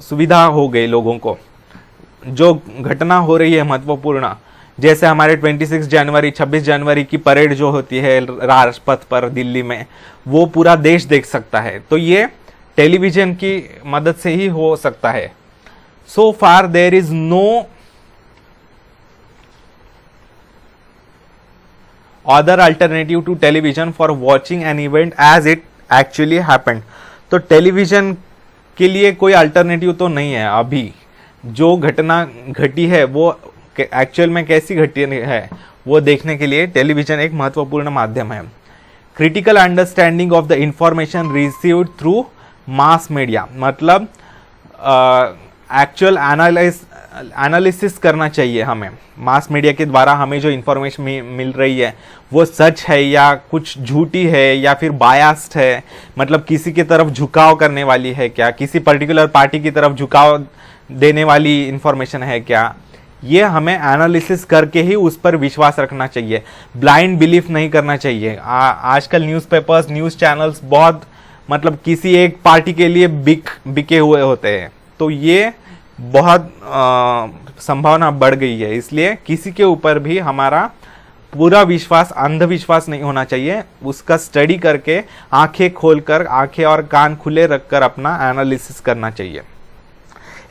सुविधा हो गई लोगों को। जो घटना हो रही है महत्वपूर्ण, जैसे हमारे 26 जनवरी की परेड जो होती है राजपथ पर दिल्ली में, वो पूरा देश देख सकता है। तो ये टेलीविजन की मदद से ही हो सकता है। So far there is no other alternative to television for watching an event as it actually happened. तो टेलीविजन के लिए कोई अल्टरनेटिव तो नहीं है। अभी जो घटना घटी है वो एक्चुअल में कैसी घटी है वो देखने के लिए टेलीविजन एक महत्वपूर्ण माध्यम है। Critical understanding of the information received through mass media, मतलब एक्चुअल एनालिसिस करना चाहिए हमें। मास मीडिया के द्वारा हमें जो इंफॉर्मेशन मिल रही है वो सच है या कुछ झूठी है या फिर बायस्ड है, मतलब किसी की तरफ झुकाव करने वाली है क्या, किसी पर्टिकुलर पार्टी की तरफ झुकाव देने वाली इंफॉर्मेशन है क्या, ये हमें एनालिसिस करके ही उस पर विश्वास रखना चाहिए। ब्लाइंड बिलीफ नहीं करना चाहिए। आजकल न्यूज़पेपर्स, न्यूज़ चैनल्स बहुत मतलब किसी एक पार्टी के लिए बिके हुए होते हैं, तो ये बहुत संभावना बढ़ गई है। इसलिए किसी के ऊपर भी हमारा पूरा विश्वास, अंधविश्वास नहीं होना चाहिए। उसका स्टडी करके, आंखें खोलकर, आंखें और कान खुले रखकर अपना एनालिसिस करना चाहिए।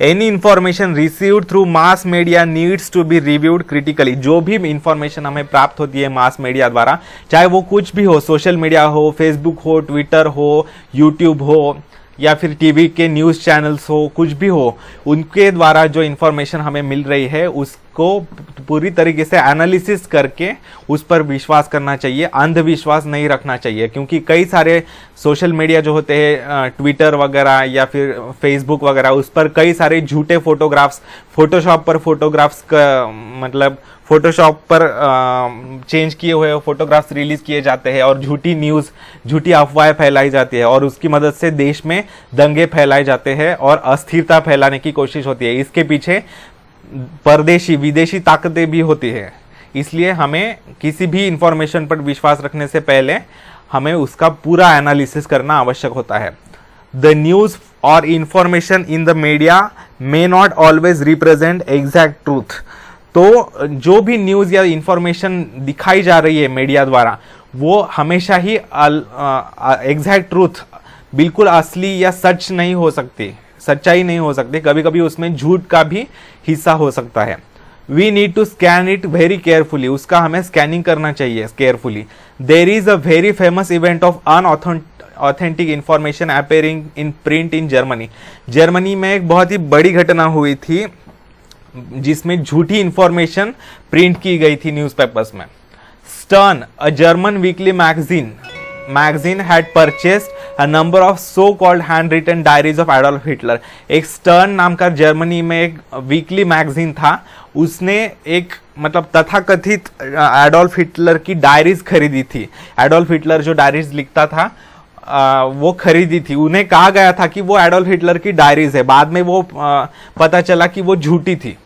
Any information received through mass media needs to be reviewed critically. जो भी इंफॉर्मेशन हमें प्राप्त होती है मास मीडिया द्वारा, चाहे वो कुछ भी हो, सोशल मीडिया हो, फेसबुक हो, ट्विटर हो, यूट्यूब हो या फिर टीवी के न्यूज़ चैनल्स हो, कुछ भी हो, उनके द्वारा जो इंफॉर्मेशन हमें मिल रही है उसको पूरी तरीके से एनालिसिस करके उस पर विश्वास करना चाहिए। अंधविश्वास नहीं रखना चाहिए, क्योंकि कई सारे सोशल मीडिया जो होते हैं, ट्विटर वगैरह या फिर फेसबुक वगैरह, उस पर कई सारे झूठे फोटोग्राफ्स, फोटोशॉप पर फोटोग्राफ्स का मतलब फोटोशॉप पर चेंज किए हुए फोटोग्राफ्स रिलीज किए जाते हैं और झूठी न्यूज़, झूठी अफवाहें फैलाई जाती है और उसकी मदद से देश में दंगे फैलाए जाते हैं और अस्थिरता फैलाने की कोशिश होती है। इसके पीछे परदेशी, विदेशी ताकतें भी होती है। इसलिए हमें किसी भी इंफॉर्मेशन पर विश्वास रखने से पहले हमें उसका पूरा एनालिसिस करना आवश्यक होता है। द न्यूज़ और information in the media may not always represent exact truth. तो जो भी न्यूज़ या इंफॉर्मेशन दिखाई जा रही है मीडिया द्वारा, वो हमेशा ही एग्जैक्ट ट्रूथ, बिल्कुल असली या सच नहीं हो सकती, सच्चाई नहीं हो सकती। कभी कभी उसमें झूठ का भी हिस्सा हो सकता है। We need to scan it very carefully. उसका हमें स्कैनिंग करना चाहिए carefully. There is a very famous event of unauthentic information appearing in print in Germany. Germany में एक बहुत ही बड़ी घटना हुई थी जिसमें झूठी इंफॉर्मेशन प्रिंट की गई थी न्यूज़पेपर्स में। Stern, a German weekly magazine had purchased a number of so called hand written diaries of Adolf Hitler. एक स्टर्न नाम का जर्मनी में एक वीकली मैगजीन था, उसने एक मतलब तथाकथित एडोल्फ हिटलर की डायरीज खरीदी थी। एडोल्फ हिटलर जो डायरीज लिखता था वो खरीदी थी। उन्हें कहा गया था कि वो एडोल्फ हिटलर की डायरीज है, बाद में वो पता चला कि वो झूठी थी।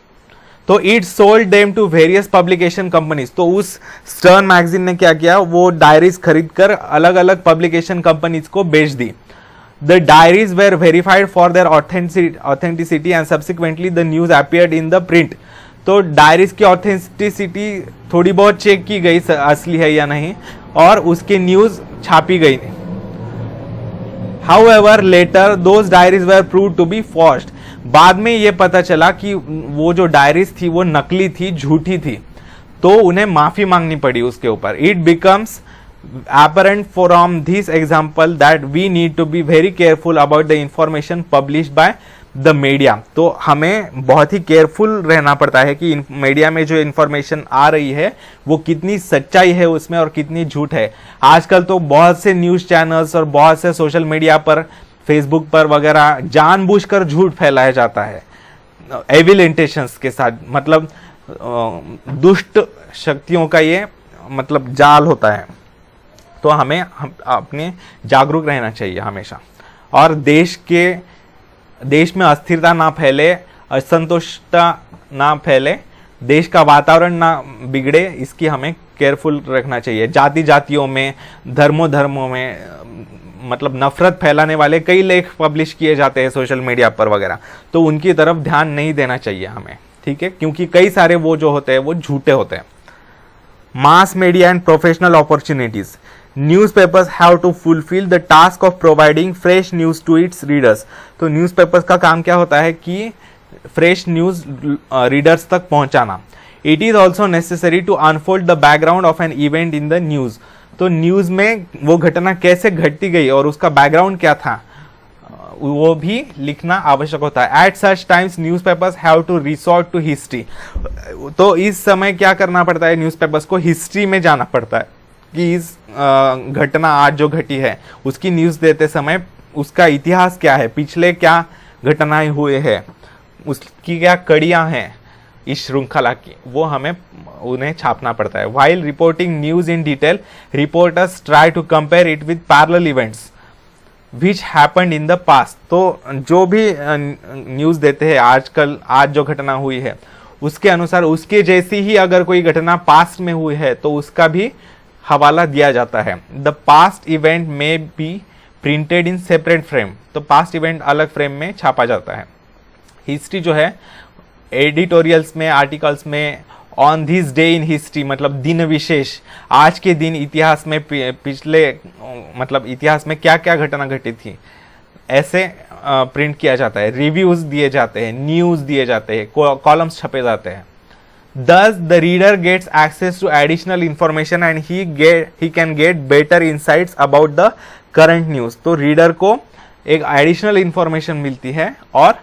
तो it sold them to various publication companies. तो उस स्टर्न मैगजीन ने क्या किया, वो डायरीज खरीदकर अलग अलग पब्लिकेशन कंपनीज को बेच दी। The diaries were verified for their authenticity and subsequently the news appeared in the print. तो डायरीज की ऑथेंटिसिटी थोड़ी बहुत चेक की गई, असली है या नहीं, और उसकी न्यूज छापी गई। However, later those diaries were proved to be forged. बाद में ये पता चला कि वो जो डायरीज थी वो नकली थी, झूठी थी, तो उन्हें माफी मांगनी पड़ी उसके ऊपर। It becomes apparent from this example that we need to be very careful about the information published by the media. तो हमें बहुत ही केयरफुल रहना पड़ता है कि मीडिया में जो इन्फॉर्मेशन आ रही है वो कितनी सच्चाई है उसमें और कितनी झूठ है। आजकल तो बहुत से न्यूज़ चैनल्स और बहुत से सोशल मीडिया पर फेसबुक पर वगैरह जानबूझकर झूठ फैलाया जाता है एविल इंटेंशंस के साथ, मतलब दुष्ट शक्तियों का ये मतलब जाल होता है। तो हमें अपने जागरूक रहना चाहिए हमेशा, और देश में अस्थिरता ना फैले, असंतुष्टता ना फैले, देश का वातावरण ना बिगड़े, इसकी हमें केयरफुल रखना चाहिए। जातियों में, धर्मों में मतलब नफरत फैलाने वाले कई लेख पब्लिश किए जाते हैं सोशल मीडिया पर वगैरह, तो उनकी तरफ ध्यान नहीं देना चाहिए हमें, ठीक है, क्योंकि कई सारे वो जो होते हैं वो झूठे होते हैं। Mass media and professional opportunities, newspapers have to fulfil the task of providing fresh news to its readers. तो न्यूज़पेपर्स का काम क्या होता है कि फ्रेश न्यूज रीडर्स तक पहुंचाना। It is also necessary to unfold the background of an event in the news. तो न्यूज में वो घटना कैसे घटती गई और उसका बैकग्राउंड क्या था वो भी लिखना आवश्यक होता है। At such times newspapers have to resort to history. तो इस समय क्या करना पड़ता है, न्यूज़पेपर्स को हिस्ट्री में जाना पड़ता है कि इस घटना आज जो घटी है उसकी न्यूज़ देते समय उसका इतिहास क्या है, पिछले क्या घटनाएं हुए हैं, उसकी क्या कड़ियां हैं इस श्रृंखला की, वो हमें उन्हें छापना पड़ता है। While reporting news in detail, reporters try to compare it with parallel events which happened in the past. तो जो भी न्यूज देते हैं आज जो घटना हुई है उसके अनुसार उसके जैसी ही अगर कोई घटना पास्ट में हुई है तो उसका भी हवाला दिया जाता है। द पास्ट इवेंट में be printed in separate frame. तो पास्ट इवेंट अलग फ्रेम में छापा जाता है। हिस्ट्री जो है एडिटोरियल्स में, आर्टिकल्स में on this day in history मतलब दिन विशेष, आज के दिन इतिहास में पिछले मतलब इतिहास में क्या क्या घटना घटी थी, ऐसे प्रिंट किया जाता है। रिव्यूज दिए जाते हैं, न्यूज दिए जाते हैं, कॉलम्स छपे जाते हैं। Thus the reader gets access to additional information and he can get better insights about the current news। तो रीडर को एक एडिशनल इंफॉर्मेशन मिलती है और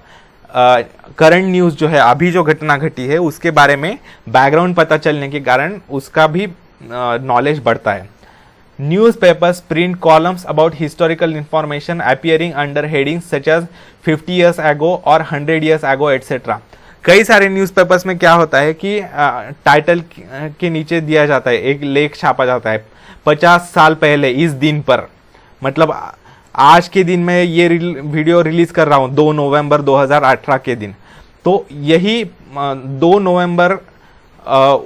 करंट न्यूज जो है अभी जो घटना घटी है उसके बारे में बैकग्राउंड पता चलने के कारण उसका भी नॉलेज बढ़ता है। Newspapers print columns about historical information appearing under headings such as 50 years ago or 100 years ago etc। कई सारे न्यूज़पेपर्स में क्या होता है कि टाइटल के नीचे दिया जाता है, एक लेख छापा जाता है 50 साल पहले इस दिन पर, मतलब आज के दिन में ये वीडियो रिलीज कर रहा हूँ 2 नवंबर 2018 के दिन। तो यही 2 नवंबर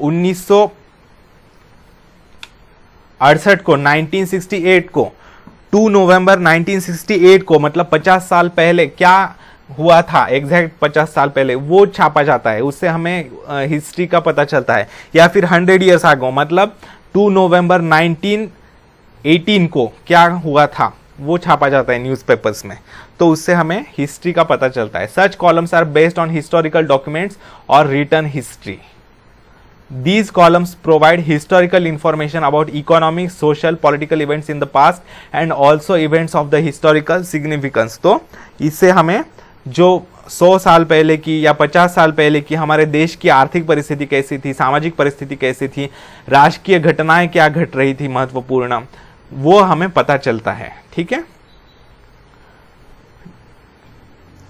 1968 को 1968 को 2 नवंबर 1968 को मतलब 50 साल पहले क्या हुआ था, एग्जैक्ट 50 साल पहले वो छापा जाता है, उससे हमें हिस्ट्री का पता चलता है। या फिर 100 ईयर्स आगो मतलब 2 नवंबर 1918 को क्या हुआ था वो छापा जाता है न्यूज़पेपर्स में, तो उससे हमें हिस्ट्री का पता चलता है। Such columns are based on historical documents और written history. These columns provide historical information about economic, social, political events in the past and also events of the historical significance। तो इससे हमें जो 100 साल पहले की या 50 साल पहले की हमारे देश की आर्थिक परिस्थिति कैसी थी, सामाजिक परिस्थिति कैसी थी, राजकीय घटनाएं क्या घट रही थी महत्वपूर्ण, वो हमें पता चलता है, ठीक है।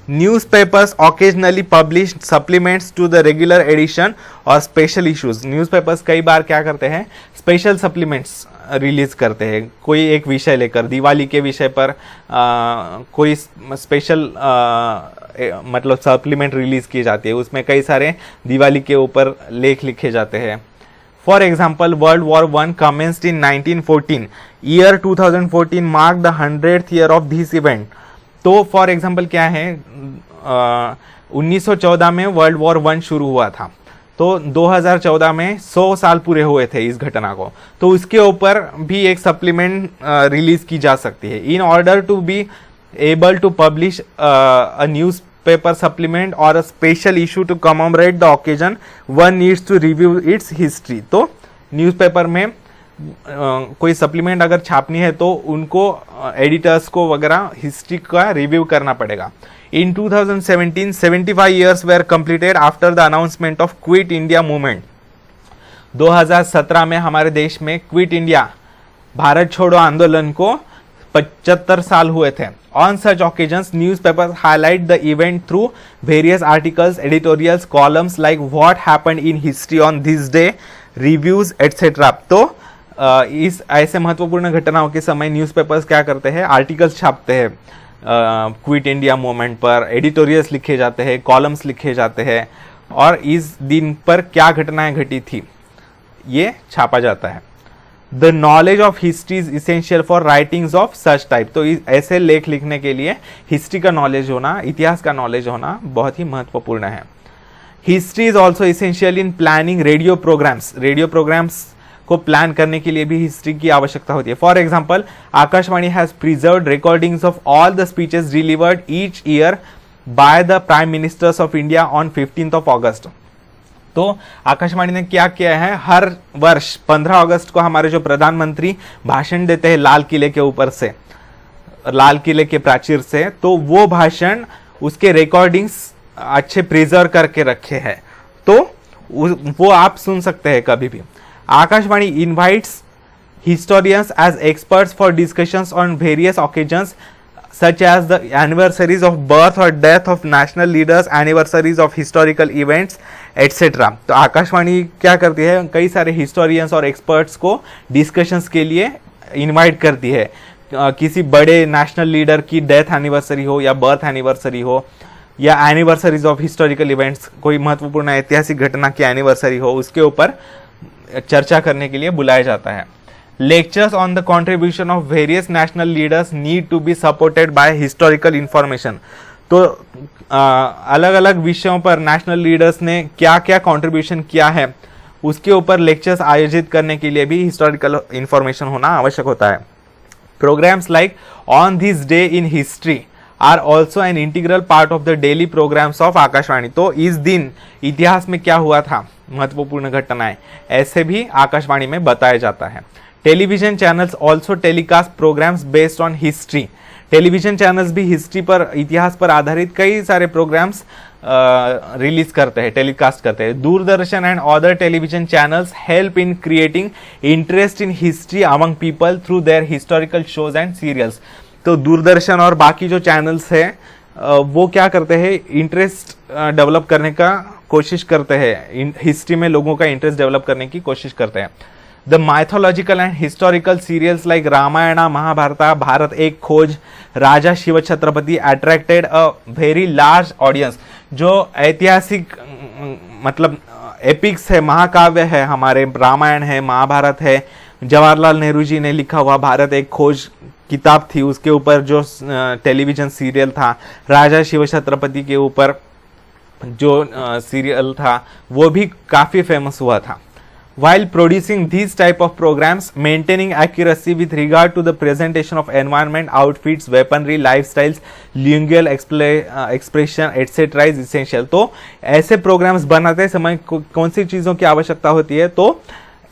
Newspapers occasionally publish supplements to the regular edition और special issues। न्यूज़पेपर्स कई बार क्या करते हैं, स्पेशल सप्लीमेंट्स रिलीज करते हैं, कोई एक विषय लेकर, दिवाली के विषय पर कोई स्पेशल मतलब सप्लीमेंट रिलीज की जाती है, उसमें कई सारे दिवाली के ऊपर लेख लिखे जाते हैं। For example World War I commenced in 1914। Year 2014 mark the 100th year of this event. तो फॉर एग्जाम्पल क्या है, 1914 में वर्ल्ड वॉर 1 शुरू हुआ था, तो 2014 में 100 साल पूरे हुए थे इस घटना को, तो उसके ऊपर भी एक सप्लीमेंट रिलीज की जा सकती है। In order to be able to publish a newspaper supplement or a special issue to commemorate the occasion one needs to review its history. तो न्यूज़पेपर में कोई सप्लीमेंट अगर छापनी है तो उनको एडिटर्स को वगैरह हिस्ट्री का रिव्यू करना पड़ेगा। In 2017 75 years were completed after the announcement of quit India movement. 2017 में हमारे देश में क्विट इंडिया भारत छोड़ो आंदोलन को 75 साल हुए थे। On such occasions newspapers highlight the event through various articles, editorials, columns like what happened in history on this day, reviews etcetera. तो इस ऐसे महत्वपूर्ण घटनाओं के समय न्यूज़पेपर्स क्या करते हैं, आर्टिकल्स छापते हैं, क्विट इंडिया मूवमेंट पर एडिटोरियल्स लिखे जाते हैं, कॉलम्स लिखे जाते हैं, और इस दिन पर क्या घटनाएं घटी थी ये छापा जाता है। The knowledge of history is essential for writings of such type. तो ऐसे लेख लिखने के लिए हिस्ट्री का नॉलेज होना, इतिहास का नॉलेज होना बहुत ही महत्वपूर्ण है। History is also essential in planning radio programs. Radio programs को प्लान करने के लिए भी हिस्ट्री की आवश्यकता होती है। For example, Akashvani has preserved recordings of all the speeches delivered each year by the prime ministers of India on 15 August. तो आकाशवाणी ने क्या किया है, हर वर्ष 15 अगस्त को हमारे जो प्रधानमंत्री भाषण देते हैं लाल किले के ऊपर से, लाल किले के प्राचीर से, तो वो भाषण, उसके रिकॉर्डिंग्स अच्छे प्रिजर्व करके रखे हैं, तो वो आप सुन सकते हैं कभी भी। Akashvani invites historians as experts for discussions on various occasions such as the anniversaries of birth or death of national leaders, anniversaries of historical events etc. तो आकाशवाणी क्या करती है, कई सारे हिस्टोरियंस और एक्सपर्ट्स को डिस्कशंस के लिए इनवाइट करती है। किसी बड़े नेशनल लीडर की डेथ एनिवर्सरी हो या बर्थ एनिवर्सरी हो, या एनिवर्सरीज ऑफ हिस्टोरिकल इवेंट्स, कोई महत्वपूर्ण ऐतिहासिक घटना की एनिवर्सरी हो, उसके ऊपर चर्चा करने के लिए बुलाया जाता है। Lectures on the contribution of various national leaders need to be supported by historical information. तो अलग अलग विषयों पर नेशनल लीडर्स ने क्या क्या कंट्रीब्यूशन किया है, उसके ऊपर लेक्चर्स आयोजित करने के लिए भी हिस्टोरिकल इंफॉर्मेशन होना आवश्यक होता है। Programs like on this day in history are also an integral part of the daily programs of Akashvani. तो इस दिन इतिहास में क्या हुआ था, महत्वपूर्ण घटनाएं, ऐसे भी आकाशवाणी में बताया जाता है। Television channels also telecast programs based on history. Television channels भी हिस्ट्री पर, इतिहास पर आधारित कई सारे प्रोग्राम्स रिलीज करते हैं, टेलीकास्ट करते हैं। Doordarshan and other television channels help in creating interest in history among people through their historical shows and serials. तो दूरदर्शन और बाकी जो चैनल्स है वो क्या करते हैं, इंटरेस्ट डेवलप करने का कोशिश करते हैं, हिस्ट्री में लोगों का इंटरेस्ट डेवलप करने की कोशिश करते हैं। The mythological and historical serials like Ramayana, महाभारता, भारत एक खोज, राजा Shiv Chhatrapati attracted a very large audience। जो ऐतिहासिक मतलब एपिक्स है, महाकाव्य है, हमारे रामायण है, महाभारत है, जवाहरलाल नेहरू जी ने लिखा हुआ भारत एक खोज किताब थी, उसके ऊपर जो टेलीविजन सीरियल था, राजा शिव छत्रपति के ऊपर जो सीरियल था वो भी काफी फेमस हुआ था। While producing these type of programs, maintaining accuracy with regard to the presentation of environment, outfits, weaponry, lifestyles, lingual expression etc. is essential। तो ऐसे programs बनाते समय कौन सी चीज़ों की आवश्यकता होती है, तो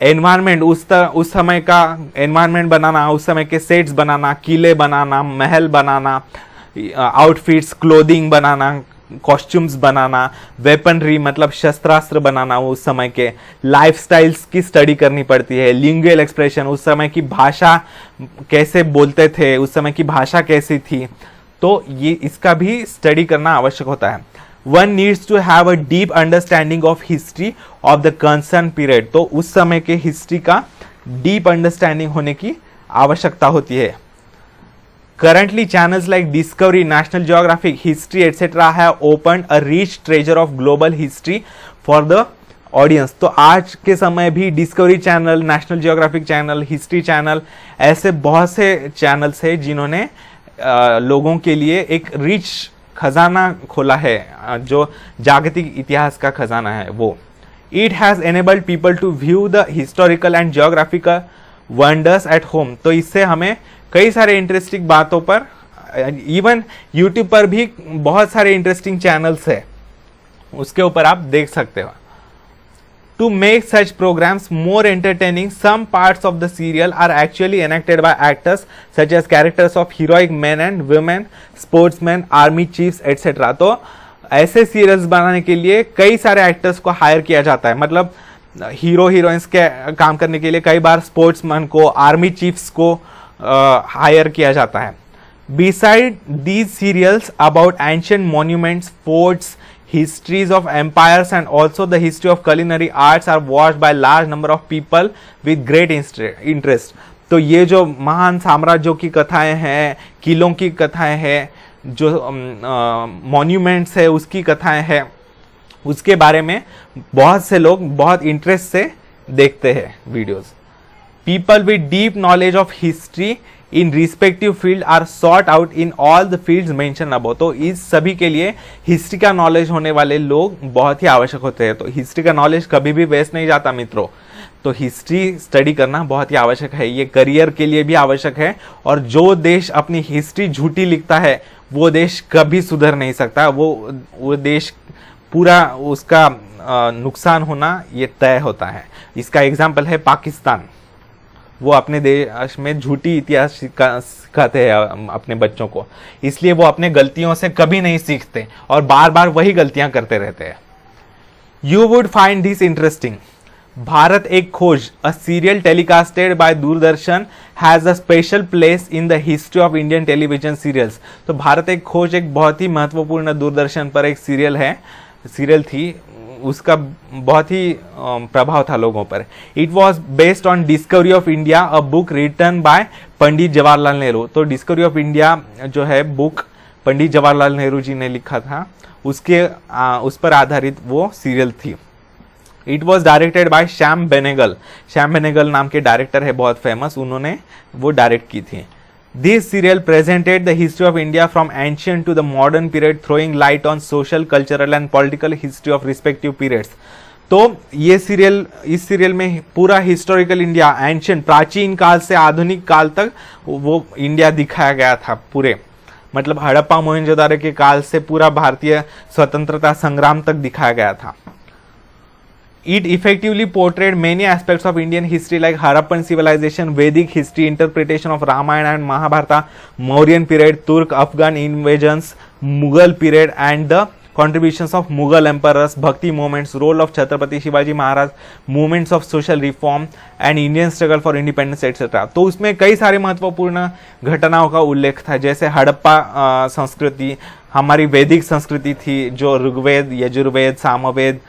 एनवायरनमेंट, उस समय का एनवायरनमेंट बनाना, उस समय के सेट्स बनाना, किले बनाना, महल बनाना, आउटफिट्स, क्लोथिंग बनाना, कॉस्ट्यूम्स बनाना, वेपनरी मतलब शस्त्रास्त्र बनाना, उस समय के लाइफस्टाइल्स की स्टडी करनी पड़ती है। लिंगुअल एक्सप्रेशन, उस समय की भाषा कैसे बोलते थे, उस समय की भाषा कैसी थी, तो ये इसका भी स्टडी करना आवश्यक होता है। One needs to have a deep understanding of history of the concern period. तो उस समय के हिस्ट्री का डीप अंडरस्टैंडिंग होने की आवश्यकता होती है। Currently, channels like Discovery, National Geographic, History, etc. have opened a rich treasure of global history for the audience। तो आज के समय भी discovery channel, national geographic channel, history channel, ऐसे बहुत से चैनल्स हैं जिन्होंने लोगों के लिए एक रिच खजाना खोला है, जो जागतिक इतिहास का खजाना है वो। It has enabled people to view the historical and geographical wonders at home। तो इससे हमें कई सारे इंटरेस्टिंग बातों पर, इवन यूट्यूब पर भी बहुत सारे इंटरेस्टिंग चैनल्स है, उसके ऊपर आप देख सकते हो। To make such programs more entertaining, some parts of the serial are actually enacted by actors such as characters of heroic man and women, sportsman, army chiefs etcetera. तो ऐसे सीरियल्स बनाने के लिए कई सारे एक्टर्स को हायर किया जाता है, मतलब हीरो हीरोइंस के काम करने के लिए कई बार स्पोर्ट्समैन को, आर्मी चीफ्स को हायर किया जाता है। Beside these serials about ancient monuments, forts, histories of empires and also the history of culinary arts are watched by large number of people with great interest. तो ये जो महान साम्राज्यों की कथाएं हैं, किलों की कथाएं हैं, जो मॉन्यूमेंट्स है उसकी कथाएं हैं, उसके बारे में बहुत से लोग बहुत इंटरेस्ट से देखते हैं videos. People with deep knowledge of history in respective field are sought out in all the fields mentioned above। तो इस सभी के लिए हिस्ट्री का नॉलेज होने वाले लोग बहुत ही आवश्यक होते हैं। तो हिस्ट्री का नॉलेज कभी भी वेस्ट नहीं जाता मित्रों। तो हिस्ट्री स्टडी करना बहुत ही आवश्यक है, ये करियर के लिए भी आवश्यक है। और जो देश अपनी हिस्ट्री झूठी लिखता है वो देश कभी सुधर नहीं सकता, वो देश पूरा उसका नुकसान होना ये तय होता है। इसका एग्जाम्पल है पाकिस्तान। वो अपने देश में झूठी इतिहास सिखाते हैं अपने बच्चों को, इसलिए वो अपने गलतियों से कभी नहीं सीखते और बार बार वही गलतियां करते रहते हैं। You would find this interesting. Bharat Ek Khoj, a serial telecasted by Doordarshan has a special place in the history of Indian television serials. तो भारत एक खोज एक बहुत ही महत्वपूर्ण दूरदर्शन पर एक सीरियल थी, उसका बहुत ही प्रभाव था लोगों पर। It was based on Discovery of India, a book written by Pandit Jawaharlal Nehru. तो डिस्कवरी ऑफ इंडिया जो है बुक पंडित जवाहरलाल नेहरू जी ने लिखा था, उस पर आधारित वो सीरियल थी। It was directed by Shyam Benegal. Shyam Benegal नाम के डायरेक्टर है बहुत फेमस, उन्होंने वो डायरेक्ट की थी। This serial presented the history of India from ancient to the modern period, throwing light on social, cultural and political history of respective periods। तो ये सीरियल, इस सीरियल में पूरा हिस्टोरिकल इंडिया, एंशियंट प्राचीन काल से आधुनिक काल तक वो इंडिया दिखाया गया था पूरे, मतलब हड़प्पा मोहनजोदारो के काल से पूरा भारतीय स्वतंत्रता संग्राम तक दिखाया गया था। It effectively portrayed many aspects of Indian history like Harappan civilization, Vedic history, interpretation of Ramayana and Mahabharata, Mauryan period, Turk Afghan invasions, Mughal period and the contributions of Mughal emperors, Bhakti movements, role of Chhatrapati Shivaji Maharaj, movements of social reform and Indian struggle for independence etc। तो उसमें कई सारे महत्वपूर्ण घटनाओं का उल्लेख था, जैसे हड़प्पा संस्कृति, हमारी वैदिक संस्कृति थी जो ऋग्वेद, यजुर्वेद, सामवेद,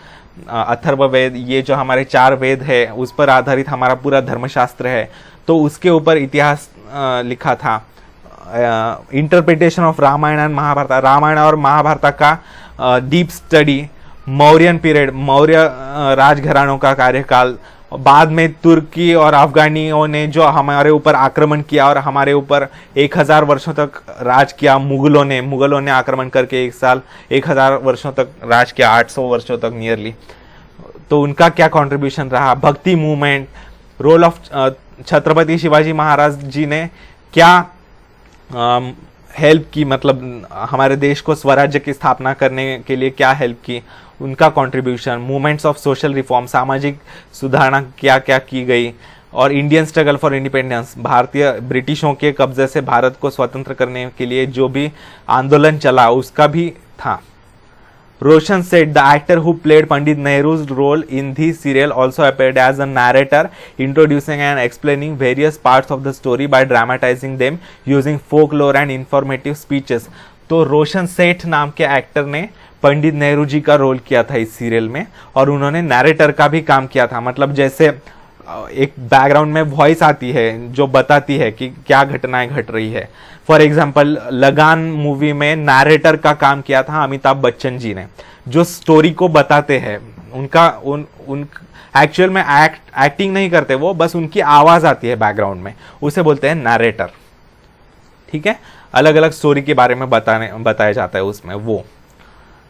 अथर्ववेद, ये जो हमारे 4 वेद है उस पर आधारित हमारा पूरा धर्मशास्त्र है, तो उसके ऊपर इतिहास लिखा था। Interpretation of Ramayana and Mahabharata, Ramayana और महाभारत का deep study. Mauryan period, Maurya राजघरानों का कार्यकाल। बाद में तुर्की और अफगानियों ने जो हमारे ऊपर आक्रमण किया और हमारे ऊपर 1000 वर्षों तक राज किया। मुगलों ने आक्रमण करके 1000 वर्षों तक राज किया, 800 वर्षों तक नियरली। तो उनका क्या कंट्रीब्यूशन रहा। Bhakti movement, role of Chhatrapati Shivaji Maharaj ji ने क्या हेल्प की, मतलब हमारे देश को स्वराज्य की स्थापना करने के लिए क्या हेल्प की, उनका contribution. Movements of social reform, सामाजिक सुधारणा क्या क्या की गई। और इंडियन स्ट्रगल फॉर इंडिपेंडेंस, भारतीय ब्रिटिशों के कब्जे से भारत को स्वतंत्र करने के लिए जो भी आंदोलन चला उसका भी था। Roshan said the actor who played Pandit Nehru's role in this serial also appeared as a narrator, introducing and explaining various parts of the story by dramatizing them using folklore and informative speeches। तो रोशन सेठ नाम के actor ने पंडित नेहरू जी का role किया था इस serial में, और उन्होंने नैरेटर का भी काम किया था। मतलब जैसे एक बैकग्राउंड में वॉइस आती है जो बताती है कि क्या घटनाएं घट रही है। फॉर एग्जाम्पल लगान मूवी में नैरेटर का काम किया था अमिताभ बच्चन जी ने, जो स्टोरी को बताते हैं। उन एक्चुअल में एक्टिंग नहीं करते वो, बस उनकी आवाज आती है बैकग्राउंड में, उसे बोलते हैं नैरेटर। ठीक है, अलग अलग स्टोरी के बारे में बताया जाता है उसमें वो।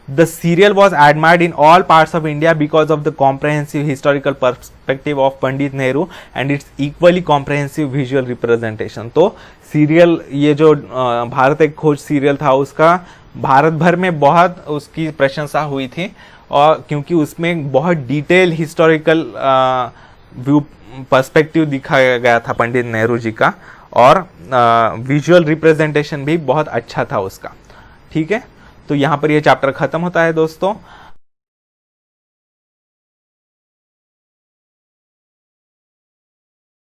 The serial was admired in all parts of India because of the comprehensive historical perspective of Pandit Nehru and its equally comprehensive visual representation। तो सीरियल, ये जो भारत एक खोज सीरियल था, उसका भारत भर में बहुत उसकी प्रशंसा हुई थी, और क्योंकि उसमें बहुत डिटेल हिस्टोरिकल व्यू पर्सपेक्टिव दिखाया गया था पंडित नेहरू जी का, और विजुअल रिप्रेजेंटेशन भी बहुत अच्छा था उसका। ठीक है, तो यहाँ पर ये चैप्टर खत्म होता है दोस्तों।